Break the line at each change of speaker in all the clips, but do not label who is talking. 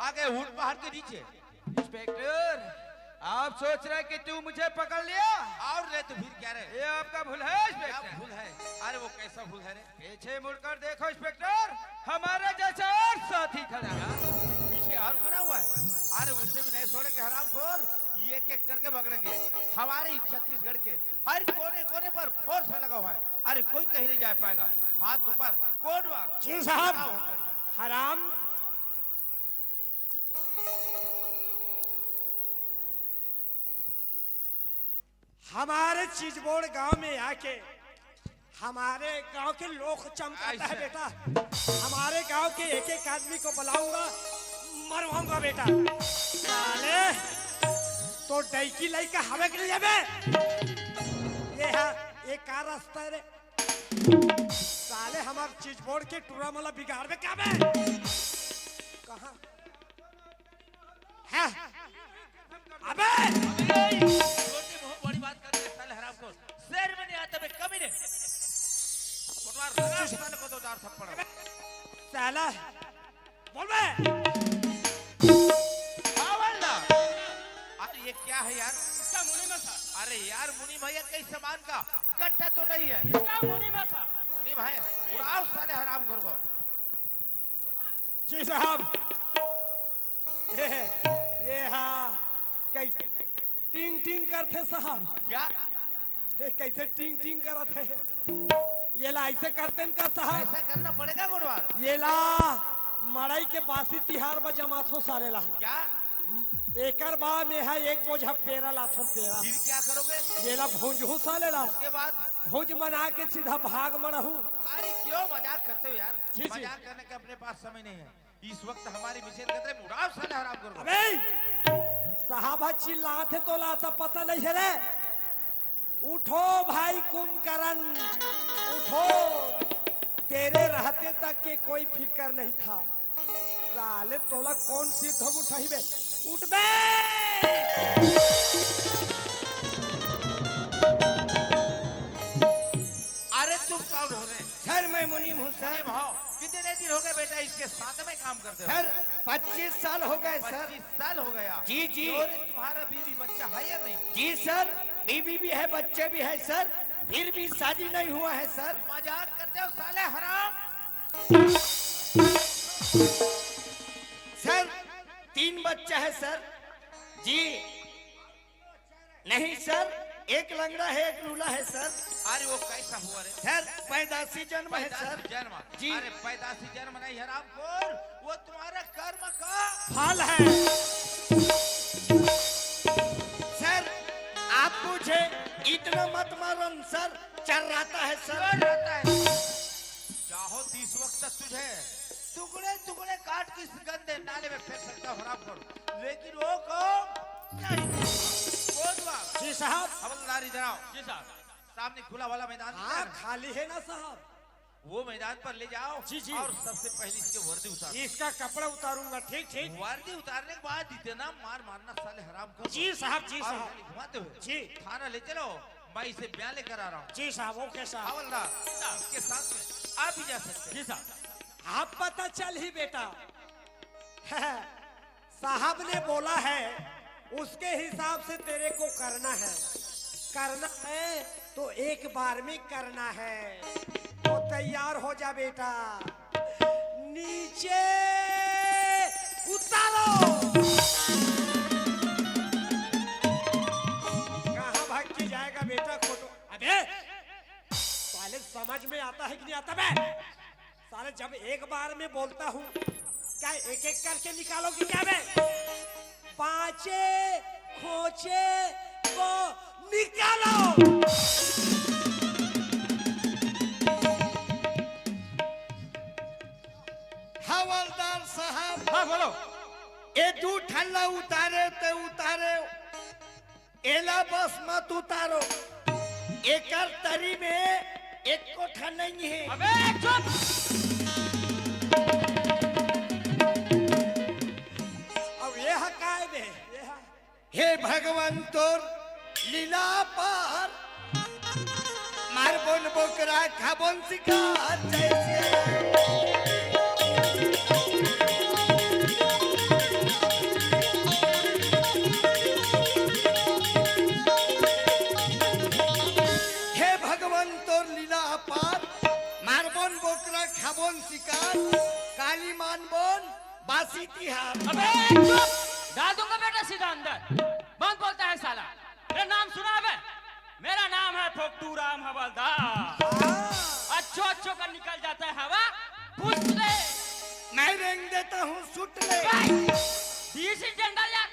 आगे ऊंट पहाड़ के नीचे।
इंस्पेक्टर, आप सोच रहे कि तू मुझे पकड़ लिया?
और रे तो फिर क्या रे?
ये आपका भूल है
क्या
इंस्पेक्टर।
भूल है? अरे वो कैसा भूल है रे?
पीछे मुड़कर देखो इंस्पेक्टर, हमारे जैसा और साथी खड़ा है।
पीछे और खड़ा हुआ है। अरे उससे भी नहीं छोड़ेंगे हरामखोर, ये एक एक करके पकड़ेंगे। हमारे छत्तीसगढ़ के हर कोने कोने पर फोर्स लगा हुआ है। अरे कोई कहीं नहीं जा पाएगा। हाथ ऊपर, कोड मार।
जी साहब, हराम हमारे चीजबोड़ गांव में आके हमारे गांव के लोग चमकाता है बेटा। हमारे गांव के एक एक आदमी को बुलाऊंगा, मरवाऊंगा बेटा। साले तो डैकी लाई का हवे के लिए बे। ये है एक का रास्ता है रे। साले हमारे चीजबोड़ के टूरा मला बिगाड़ में क्या बे? कहाँ है? अबे
छोटे मुंह बड़ी बात कर रहे साले हरामखोर। शहर में नहीं आता बे कमीने। कोटवार लगा साले को दो चार थप्पड़।
साला बोल बे।
हवलदार, अरे ये क्या है यार?
इसका मुनि में था।
अरे यार मुनीम भैया कई सामान का गट्ठा तो नहीं है।
इसका मुनि में था।
मुनीम है, उड़ाओ साले हरामखोर को।
जी साहब, ये हाँ कई टिंग टिंग करते साहब।
क्या?
ये कैसे टिंग टिंग करते हैं? ये ला ऐसे करते हैं का साहब?
ऐसा करना पड़ेगा कोटवार।
ये ला मड़ई के बासी तिहार में जमाथो सारे ला।
क्या?
एकर बा में है एक बोझा पेरा लाथो पेरा।
फिर क्या करोगे?
ये ला भूंजू साले ला।
उसके बाद?
भूंज मना के सीधा भाग में रहूं।
अरे क्यों मजाक करते हो यार?
जी, जी।
मजाक करने का अपने पास समय नहीं है। इस वक्त हमारी मिशन खतरे में। उड़ाओ साले हरामखोर को।
अबे साहब चिल्लाते तो लाता पता नहीं है रे। उठो भाई कुंभकर्ण, उठो। तेरे रहते तक के कोई फिक्र नहीं था। साले तोला कौन सी धम उठाई बे? उठ बे।
अरे तुम कौन हो रहे?
सर मैं मुनीम हूँ
अरे
सर।
भाव, कितने दिन हो गए बेटा इसके साथ में काम करते हो?
सर 25 साल हो गए सर।
25 साल हो गया।
जी, जी।
और तुम्हारा बीवी बच्चा है या नहीं?
जी सर, बीवी भी है, बच्चे भी है सर, फिर भी शादी नहीं हुआ है सर।
मजाक करते हो साले हराम।
सर 3 बच्चा है सर। जी नहीं सर, एक लंगड़ा है, एक लूला है सर।
अरे वो कैसा हुआ रे?
सर पैदाशी जन्म है सर।
पैदाशी जन्म।
जी।
अरे पैदाशी जन्म नहीं हरामखोर, वो तुम्हारा कर्म का
फल है।
सर आप मुझे इतना मत मारन सर, चर्राता है सर।
रहता है। चाहो 30 वक्त तक तुझे टुकड़े टुकड़े काट के इस गंदे नाले में फेंक सकता हूं हरामखोर, लेकिन वो कौन नहीं। कोटवार,
जी साहब।
हवलदारी जनाओ।
जी साहब।
सामने खुला वाला मैदान
हाँ
दिख रहा है?
खाली है ना साहब?
वो मैदान पर ले जाओ।
जी, जी।
और सबसे पहले इसके वर्दी उतारो।
इसका कपड़ा उतारूंगा। ठीक ठीक।
वर्दी उतारने के बाद इतना मार मारना साले हरामखोर।
जी साहब, जी
और
साहब।
गाली घुमाते हुए
जी।
थाना ले चलो, मैं इसे बयान लेकर आ रहा हूँ।
जी साहब, ओके साहब।
हवलदार, इसके साथ में आप भी जा सकते हैं।
जी साहब।
आप पता चल ही बेटा। साहब ने बोला है उसके हिसाब से तेरे को करना है। करना है तो एक बार में करना है। तो तैयार हो जा बेटा। नीचे उतारो। कहाँ भाग के जाएगा बेटा कोटो? अबे साले समझ में आता है कि नहीं आता बे? साले जब एक बार में बोलता हूँ क्या एक एक करके निकालोगी क्या बे? पांचे खोचे को निकालो।
हवलदार साहब,
हाँ बोलो।
ये 2 ठल्ला उतारे तो उतारे, एला बस मत उतारो। एकर तरी में एक कोठा नहीं है।
अबे चुप।
अब ये हकाए बे, ये है।
हे भगवान तोर लीला पार, मारबोन बोकरा खाबोन शिकार जैसे।
अबे चुप! डाल दूंगा बेटा सीधा अंदर। बंद बोलता है साला। मेरा नाम सुना है? मेरा नाम है फोक्टू राम हवलदार। अच्छो का निकल जाता है हवा, पूछ ले।
मैं रेंग देता हूँ, सुट ले।
This is general यार।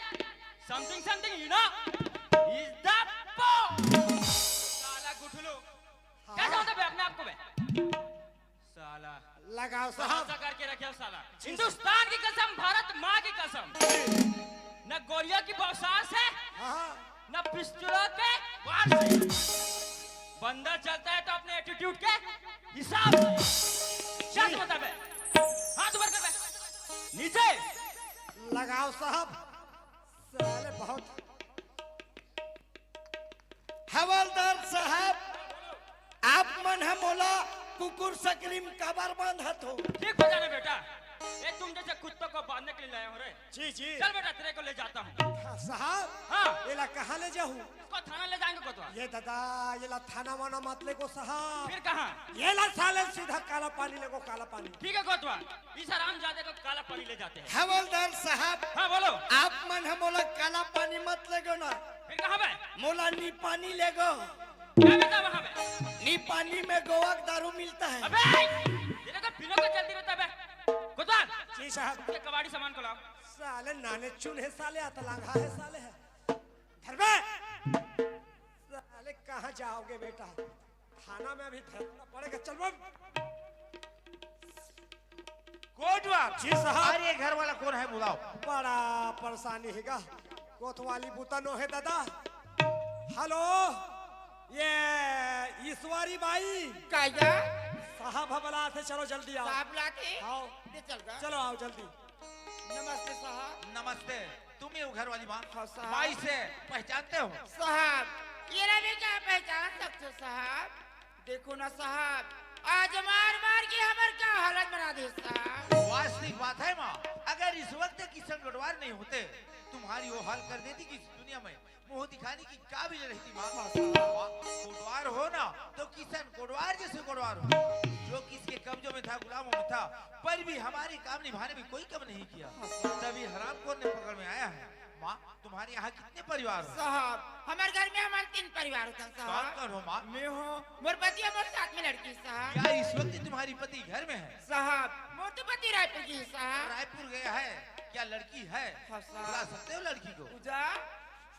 Something you know is the po। साला गुठलू। क्या चाहता बे अपने आप को बे? साला
लगाओ
साहब
साहब।
करके रखे हो साला। हिंदुस्तान की कसम, भारत माँ की कसम। न गोलियों की बौसार से,
हाँ,
न पिस्तौलों के वार से। बंदा चलता है तो अपने एटीट्यूड के हिसाब से। शर्त बता बे। हाथ ऊपर कर बे। नीचे।
लगाओ साहब। साले बहुत
हवलदार साहब, आप मन है मोला कुकुर सकरीम कबर बांधत हो।
ठीक हो जाना बेटा। ये तुम जैसे कुत्तों को बांधने के लिए लाए हो रे।
जी जी।
चल बेटा तेरे को ले जाता हूँ।
हाँ, साहब
हाँ।
ये ला कहाँ ले जाऊँ?
इसको थाना ले जाएंगे कोतवा।
ये दादा ये ला थाना वाना मत ले को साहब।
फिर कहाँ?
ये ला साले सीधा काला पानी ले को, काला पानी।
ठीक है कोतवा, इस हरामजादे को काला पानी ले जाते हैं।
हवलदार साहब,
हाँ बोलो।
आप मन है मोला काला पानी मत लेगो ना,
फिर कहाँ बे?
मोला नी पानी लेगो।
क्या बेटा वहाँ बे?
नी पानी में गोवा का दारू मिलता है।
अबे तेरे को पीनो का जल्दी बता बे। कोतवा
जी साहब।
ये कबाड़ी सामान को लाओ।
साले नाने चुन है, साले अतलांगा है, साले है। धरबे साले कहाँ जाओगे बेटा? थाना में अभी धरना पड़ेगा। चल बम।
कोटवार
जी साहब।
अरे घर वाला कौन है बुलाओ।
बड़ा परेशानी हैगा। कोतवाली बुतनो है दादा। हेलो, ये ईश्वरी बाई
कायदा
साहब हमला थे, चलो जल्दी आओ।
साहब लाके
आओ,
दे चल गा।
चलो आओ जल्दी।
नमस्ते साहब।
नमस्ते। तुम ही हो घर वाली माँ?
हाँ, साहब।
माई से पहचानते हो?
साहब ये रवि क्या पहचान सकते हो साहब? देखो ना साहब, आज मार मार के हमार क्या हालत बना दी साहब।
वास्तविक बात है माँ, अगर इस वक्त किशन गढ़वार नहीं होते तुम्हारी वो हाल कर देती कि इस दुनिया में मुंह दिखाने की काबिल रहती माँ। कोटवार हो ना तो किशन कोटवार जैसे कोटवार हो, जो किसके कब्जों में था, गुलामों में था, पर भी हमारे काम निभाने में कोई कम नहीं किया। तभी हरामखोर ने पकड़ में आया है। माँ तुम्हारे यहाँ कितने परिवार हो?
साहब हमारे घर में हमारे 3 परिवार होता है
कौन
साहब।
कौन हो माँ?
मैं हूँ, मोर पति और मोर साथ में लड़की साहब।
क्या इस वक्त तुम्हारी पति घर में है?
साहब मोर तो पति रायपुर की साहब।
रायपुर गया है? क्या लड़की है?
हाँ, साहब।
बुला सकते हो लड़की को?
पूजा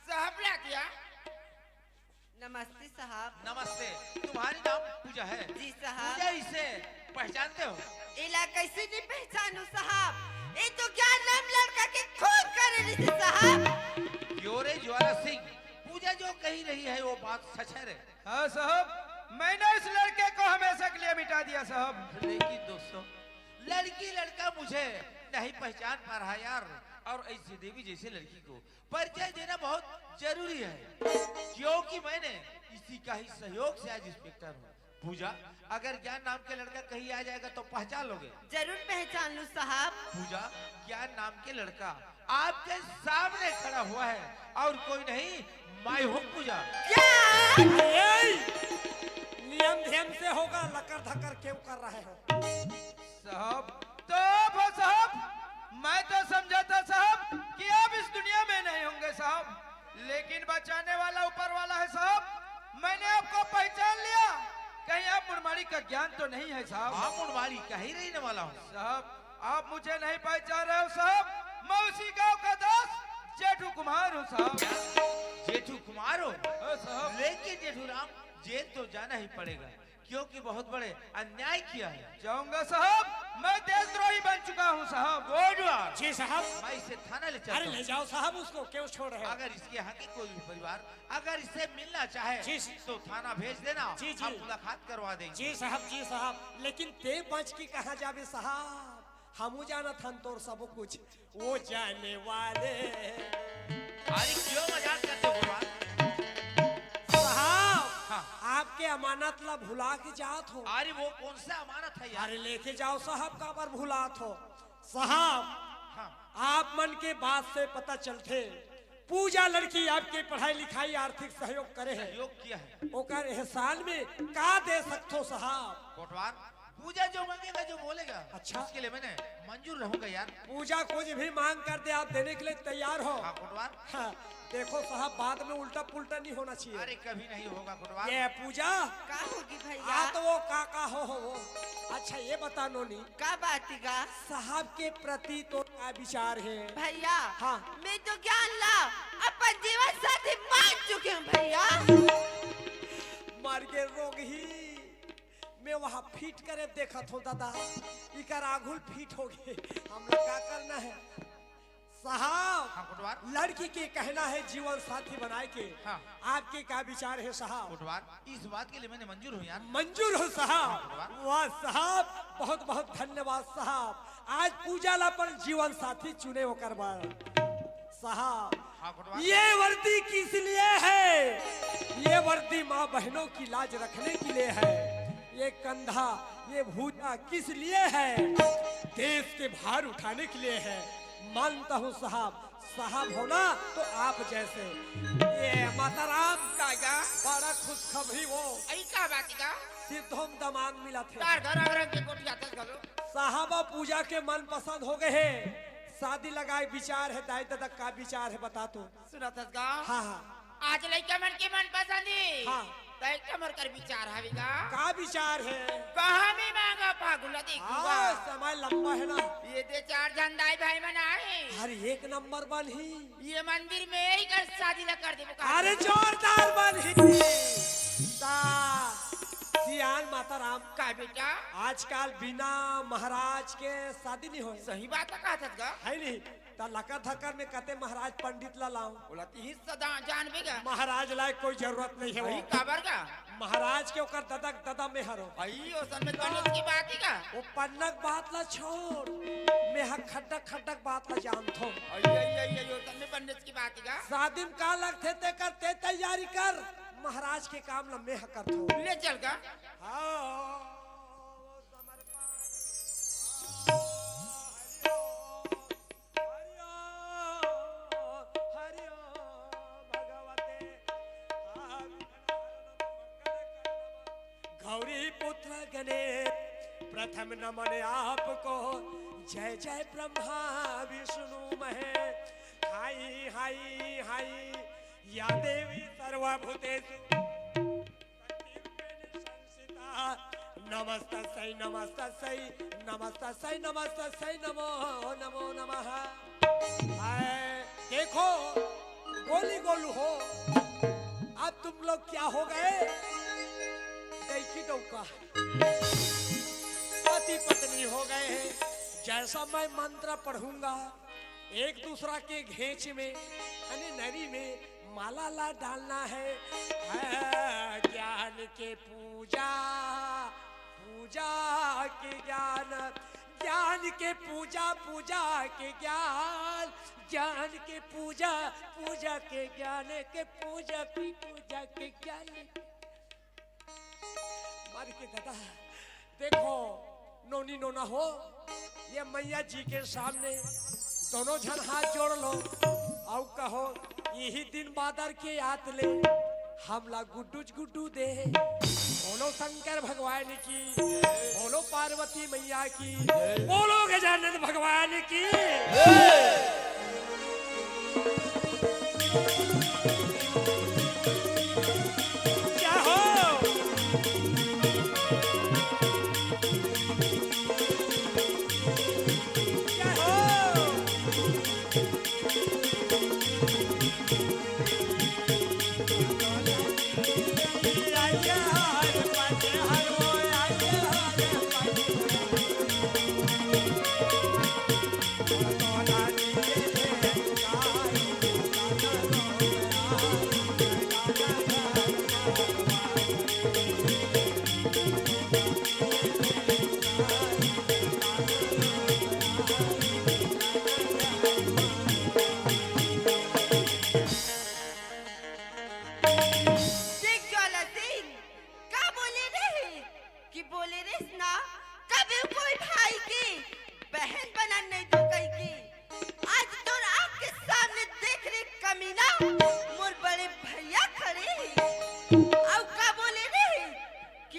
साहब ला दिया।
नमस्ते साहब।
नमस्ते। तुम्हारी नाम पूजा है?
जी साहब।
पूजा इसे पहचानते हो?
इला कैसे नहीं पहचानू साहब? ये तो क्या नाम लड़का के खून करे रही साहब।
योरे ज्वाला सिंह, पूजा जो कही रही है वो बात सच है रे?
हाँ साहब, मैंने इस लड़के को हमेशा के लिए मिटा दिया साहब।
लेकिन दोस्तों, लड़की लड़का मुझे नहीं पहचान पा रहा यार, और ऐसी देवी जैसे लड़की को परिचय देना बहुत जरूरी है, क्योंकि मैंने इसी का ही सहयोग से आज इंस्पेक्टर हूँ। पूजा, अगर ज्ञान नाम के लड़का कहीं आ जाएगा तो पहचान लोगे?
जरूर पहचान लूं साहब।
पूजा, ज्ञान नाम के लड़का आपके सामने खड़ा हुआ है और कोई नहीं, मैं हूँ पूजा।
क्या?
नियम ध्यम से होगा, लकर धकर क्यों कर रहे हो?
साहब तो वो साहब, मैं तो समझा था साहब कि आप इस दुनिया में नहीं होंगे साहब, लेकिन बचाने वाला ऊपर वाला है साहब। मैंने आपको पहचान लिया। कहीं आप मुनमारी का ज्ञान तो नहीं है साहब?
हाँ मुनवारी का ही रहने वाला हूँ।
साहब आप मुझे नहीं पहचान रहे हो साहब, मैं उसी गांव का दास जेठू कुमार हूँ साहब।
जेठू कुमार हो?
हाँ, साहब।
लेकिन जेठू राम, जेल तो जाना ही पड़ेगा, क्योंकि बहुत बड़े अन्याय किया है।
जाऊंगा साहब, मैं देशद्रोही बन चुका हूँ साहब।
कोटवार,
जी साहब।
मैं इसे थाना ले
अरे
चलता
ले
हूँ।
जाओ साहब, उसको क्यों छोड़ रहे हो?
अगर इसके यहाँ के कोई भी परिवार अगर इससे मिलना चाहे
जी।
तो थाना भेज देना,
जी, जी।
हम मुलाकात करवा देंगे।
जी साहब, जी साहब। लेकिन ते बच की कहाँ जावे साहब? हमू जाना था तोर सब कुछ, वो जाने वाले।
अरे क्यों मजाक करते हो भगवान?
साहब
हाँ।
आपके अमानत ला भुला के जात हो।
अरे वो कौन सा अमानत है यार?
अरे लेके जाओ साहब, का बार भुलात हो साहब?
हाँ।
आप मन के बात से पता चलते पूजा लड़की आपके पढ़ाई लिखाई आर्थिक सहयोग करे है,
सहयोग किया है
ओकर एहसान में का दे सकते हो साहब?
कोटवार, पूजा जो मांगेगा जो बोलेगा
अच्छा।
उसके लिए मैंने मंजूर रहूंगा यार।
पूजा कुछ भी मांग कर दे आप देने के लिए तैयार हो।
हाँ कोटवार।
हाँ, देखो साहब बाद में उल्टा पुल्टा नहीं होना चाहिए।
अरे कभी नहीं होगा कोटवार।
ये पूजा
का होगी भैया?
आ तो वो काका हो वो। अच्छा ये बता नोनी,
का बातीगा?
साहब के प्रति तो क्या विचार है?
भैया
हाँ।
मैं तो ज्ञान ला अपन जीवन साथी मान चुके हूँ भैया।
मर के रोग ही मैं वहाँ फिट करे देखा था दादा, इकर आघुल फिट हो गए। हम लोग क्या करना है साहब?
हाँ कोटवार।
लड़की के कहना है जीवन साथी बनाए के।
हाँ।
आपके क्या विचार है साहब?
कोटवार इस बात के लिए मैंने मंजूर हूँ यार।
मंजूर हो साहब? वाह साहब, बहुत बहुत धन्यवाद साहब। आज पूजा ला पर जीवन साथी चुने होकर साहब।
हाँ कोटवार।
ये वर्दी किस लिए है? ये वर्दी माँ बहनों की लाज रखने के लिए है। ये कंधा, ये भूजा किस लिए है? देश के भार उठाने के लिए है। मानता हूँ साहब, साहब होना तो आप जैसे। ये माता राम
काका
बड़ा खुशखबरी वो
आई का बातीगा?
सिद्धों दमाग मिला थे
तार घर अगर के कोठी आते गलो।
साहबा। पूजा के मन पसंद हो गए हैं, शादी लगाए विचार है। दाई दादा का विचार है बता तो।
सुनत गा?
हाँ हाँ
आज लइका मन के मन पसंदी।
हाँ।
तय कमर कर विचार हविगा।
का विचार है?
कहाँ में मांगा पागुला देखूंगा।
हाँ, समय लंबा है ना।
ये दे चार झंडाई भाई मन आए।
अरे एक नंबर बन ही।
ये मंदिर में ही कर शादी ला कर दे
अरे जोरदार बन ही। सियान माता राम
का बेटा
आजकल बिना महाराज के शादी नहीं हो।
सही बात कहा था
है नहीं तो लका धक्कर में कहते महाराज पंडित ला लाऊं।
बोला ही सदा जानबेगा।
महाराज लायक कोई जरूरत नहीं है
वही
वो।
काबर का
महाराज के ओकर ददक ददा में हरो।
भाई ओ सन में गणेश की बात ही का।
वो पन्नक बात ला छोड़, मैं हक खड्डक खड्डक बात ला जानतो।
आई ओ सन में गणेश की बात ही का।
शादी में का लगते ते करते तैयारी कर। महाराज के काम ला मैं करतो।
ले चल का।
गौरी पुत्र गणेश प्रथम नमन आपको। जय जय Brahma Vishnu Mahesh. High high high या देवी सर्वभूतेषु नमस्तस्यै नमस्तस्यै नमस्तस्यै नमस्तस्यै नमो नमो नमः। देखो गोली गोलू हो, अब तुम लोग क्या हो गए? देखी डौका पति पत्नी हो गए हैं। जैसा मैं मंत्र पढ़ूंगा एक दूसरा के घेच में यानी नरी में माला ला डालना है। ज्ञान के पूजा, पूजा के ज्ञान, ज्ञान के पूजा, पूजा के ज्ञान, ज्ञान के पूजा, पूजा के ज्ञान के पूजा की पूजा के ज्ञान। मार के दादा देखो नोनी नोना हो, ये मैया जी के सामने दोनों जन हाथ जोड़ लो और कहो यही दिन बादर के याद ले हमला गुड्डूज गुड्डू दे। बोलो शंकर भगवान की, बोलो पार्वती मैया की, बोलो गजानन भगवान की। क्या हो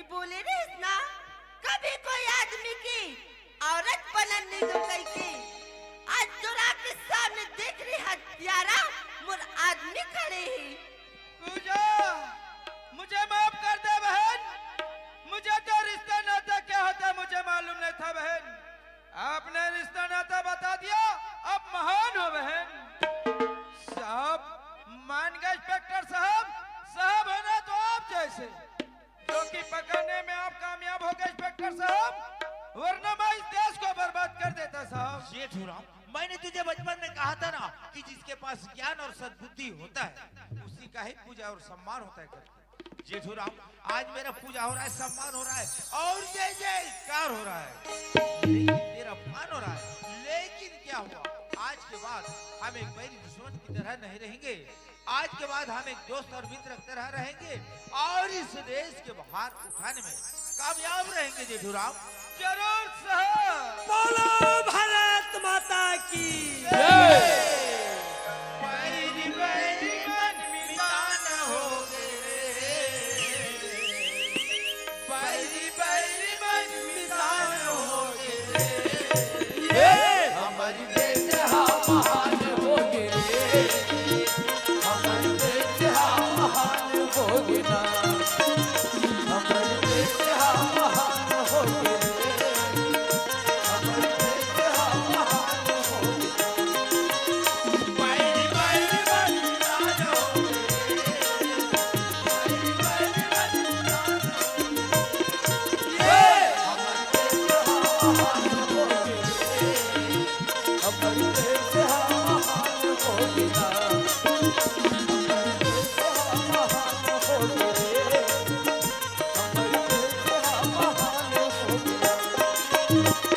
बोले रे ना कभी कोई
कि जिसके पास ज्ञान और सद्बुद्धि होता है उसी का ही पूजा और सम्मान होता है करके। जेठूराम, आज मेरा पूजा हो रहा है, सम्मान हो रहा है और जय जयकार हो रहा है, मेरा अपमान हो रहा है। लेकिन क्या हुआ, आज के बाद हम एक बैरी दुश्मन की तरह नहीं रहेंगे। आज के बाद हम एक दोस्त और मित्र की तरह रहेंगे और इस देश के बाहर उठाने में कामयाब रहेंगे। जेठूराम,
जरूर साहब।
बोलो भारत माता की
जय।